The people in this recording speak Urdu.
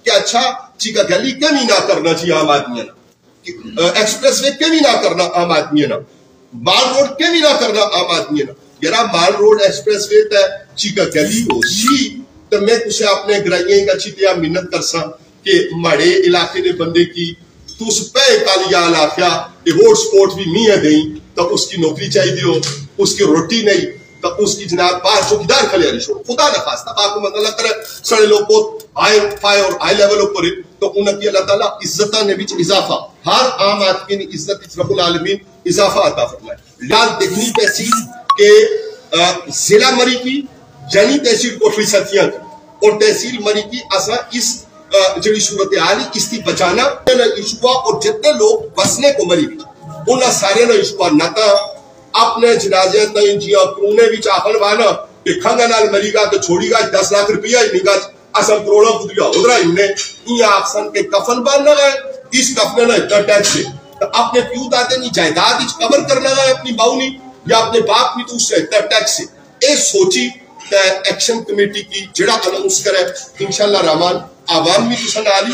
کہ اچھا چیکا گلی کمی نہ کرنا چاہیے عام آدمی نا، ایکسپریس وے کمی نہ کرنا عام آدمی نا، مال روڈ کمی نہ کرنا عام آدمی نا. یارا مال روڈ ایکسپریس وے تے چیکا گلی ہو سی تو میں تسے اپنے گرائیاں کا چیتیا منت کرساں کہ ماڑے علاقے دے بندے کی تو اس پہ کالیا علاقہ یہ ہوٹ سپورٹ بھی نہیں ہے دیں تو اس کی نوکری چاہیے دیو، اس کی روٹی نہیں تو اس کی جناب باہر چوکیدار کھلے آلی شو خدا نہ خواستہ باقی مطلب اللہ کرے سڑے لوگ بہت ہائی فائی اور ہائی لیول پر تو انہوں کی اللہ تعالیٰ عزتہ نے بیچ اضافہ ہر عام آدمی نے عزت رب العالمین اضافہ عطا فرمائے. لال دیکھنی تحصیل کہ ضلع مری کی جنی تحصیل کوٹلی ساتھیاں کی اور تحصیل مری کی اصلا اس جڑی صورتحال اس کی بچانا ایشوا اور جتنے لوگ بسنے کو مری بھی انہاں سارے نہ ایشوا نہ تا اپنے جنازے تائیں جیاں کرونے بھی چاہل وانا کہ کھنگا نال مری گا تو چھوڑی گا 10 لاکھ روپیہ ہی نہیں گا اصل کروڑا خودیا ادھرا انہیں یہ آفسن کے کفن باننا گئے اس کفن نہ اتنا ٹیکس سے تو اپنے پیو داتے نہیں جائیداد اچھ کور کرنا گئے اپنی باؤنی یا اپنے باپ بھی تو اس سے اتنا ٹیکس سے اے سوچی ایکشن کمیٹی کی جڑا اناؤنس کرے انشاءاللہ رحمان عوام بھی تو سن آلی